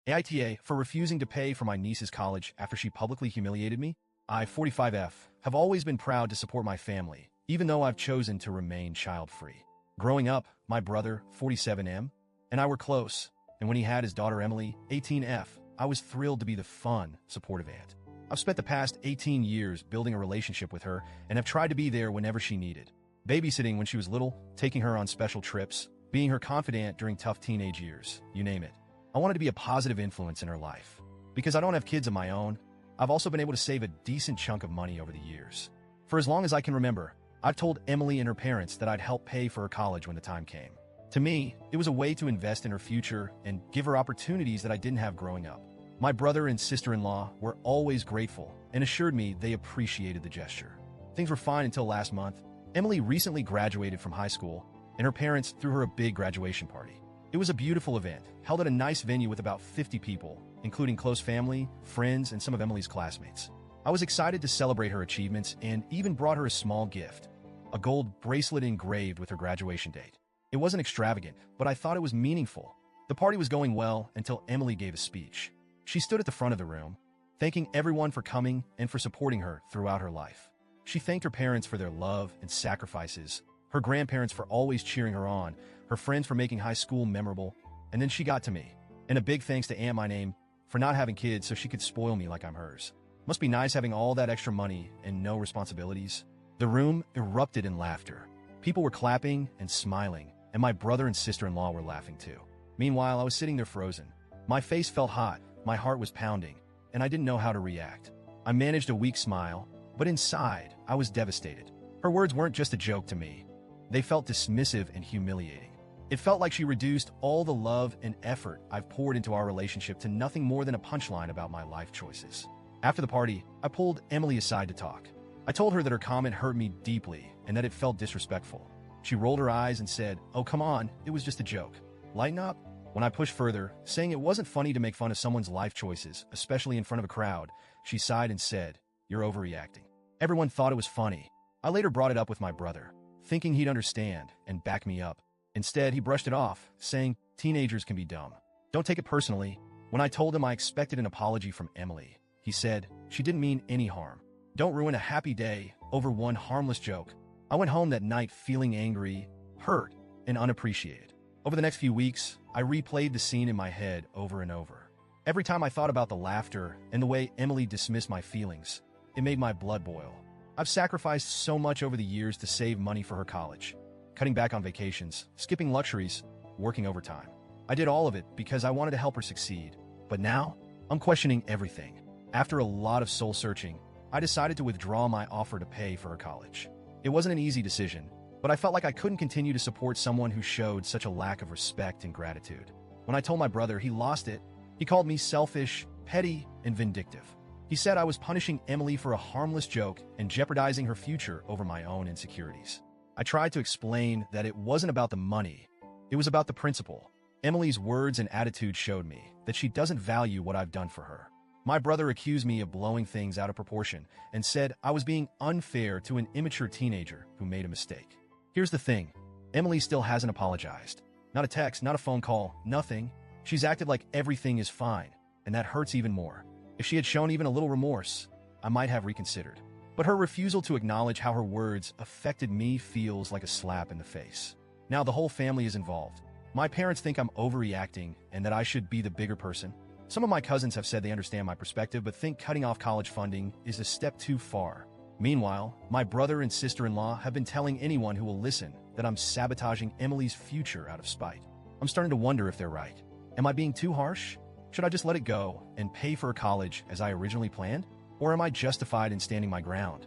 AITA for refusing to pay for my niece's college after she publicly humiliated me. I, 45F, have always been proud to support my family, even though I've chosen to remain child-free. Growing up, my brother, 47M, and I were close, and when he had his daughter Emily, 18F, I was thrilled to be the fun, supportive aunt. I've spent the past 18 years building a relationship with her and have tried to be there whenever she needed. Babysitting when she was little, taking her on special trips, being her confidant during tough teenage years, you name it. I wanted to be a positive influence in her life. Because I don't have kids of my own, I've also been able to save a decent chunk of money over the years. For as long as I can remember, I've told Emily and her parents that I'd help pay for her college when the time came. To me, it was a way to invest in her future and give her opportunities that I didn't have growing up. My brother and sister-in-law were always grateful and assured me they appreciated the gesture. Things were fine until last month. Emily recently graduated from high school, and her parents threw her a big graduation party. It was a beautiful event, held at a nice venue with about 50 people, including close family, friends, and some of Emily's classmates. I was excited to celebrate her achievements and even brought her a small gift, a gold bracelet engraved with her graduation date. It wasn't extravagant, but I thought it was meaningful. The party was going well until Emily gave a speech. She stood at the front of the room, thanking everyone for coming and for supporting her throughout her life. She thanked her parents for their love and sacrifices, her grandparents for always cheering her on, her friends for making high school memorable, and then she got to me. And a big thanks to Aunt My Name for not having kids so she could spoil me like I'm hers. Must be nice having all that extra money and no responsibilities. The room erupted in laughter. People were clapping and smiling, and my brother and sister-in-law were laughing too. Meanwhile, I was sitting there frozen. My face felt hot, my heart was pounding, and I didn't know how to react. I managed a weak smile, but inside, I was devastated. Her words weren't just a joke to me. They felt dismissive and humiliating. It felt like she reduced all the love and effort I've poured into our relationship to nothing more than a punchline about my life choices. After the party, I pulled Emily aside to talk. I told her that her comment hurt me deeply and that it felt disrespectful. She rolled her eyes and said, "Oh, come on, it was just a joke. Lighten up." When I pushed further, saying it wasn't funny to make fun of someone's life choices, especially in front of a crowd, she sighed and said, "You're overreacting." Everyone thought it was funny. I later brought it up with my brother, thinking he'd understand and back me up. Instead, he brushed it off, saying, "Teenagers can be dumb. Don't take it personally." When I told him I expected an apology from Emily, he said, "She didn't mean any harm. Don't ruin a happy day over one harmless joke." I went home that night feeling angry, hurt, and unappreciated. Over the next few weeks, I replayed the scene in my head over and over. Every time I thought about the laughter and the way Emily dismissed my feelings, it made my blood boil. I've sacrificed so much over the years to save money for her college, cutting back on vacations, skipping luxuries, working overtime. I did all of it because I wanted to help her succeed. But now, I'm questioning everything. After a lot of soul-searching, I decided to withdraw my offer to pay for her college. It wasn't an easy decision, but I felt like I couldn't continue to support someone who showed such a lack of respect and gratitude. When I told my brother, he lost it. He called me selfish, petty, and vindictive. He said I was punishing Emily for a harmless joke and jeopardizing her future over my own insecurities. I tried to explain that it wasn't about the money. It was about the principle. Emily's words and attitude showed me that she doesn't value what I've done for her. My brother accused me of blowing things out of proportion and said I was being unfair to an immature teenager who made a mistake. Here's the thing. Emily still hasn't apologized. Not a text, not a phone call, nothing. She's acted like everything is fine, and that hurts even more. If she had shown even a little remorse, I might have reconsidered. But her refusal to acknowledge how her words affected me feels like a slap in the face. Now the whole family is involved. My parents think I'm overreacting and that I should be the bigger person. Some of my cousins have said they understand my perspective but think cutting off college funding is a step too far. Meanwhile, my brother and sister-in-law have been telling anyone who will listen that I'm sabotaging Emily's future out of spite. I'm starting to wonder if they're right. Am I being too harsh? Should I just let it go and pay for college as I originally planned? Or am I justified in standing my ground?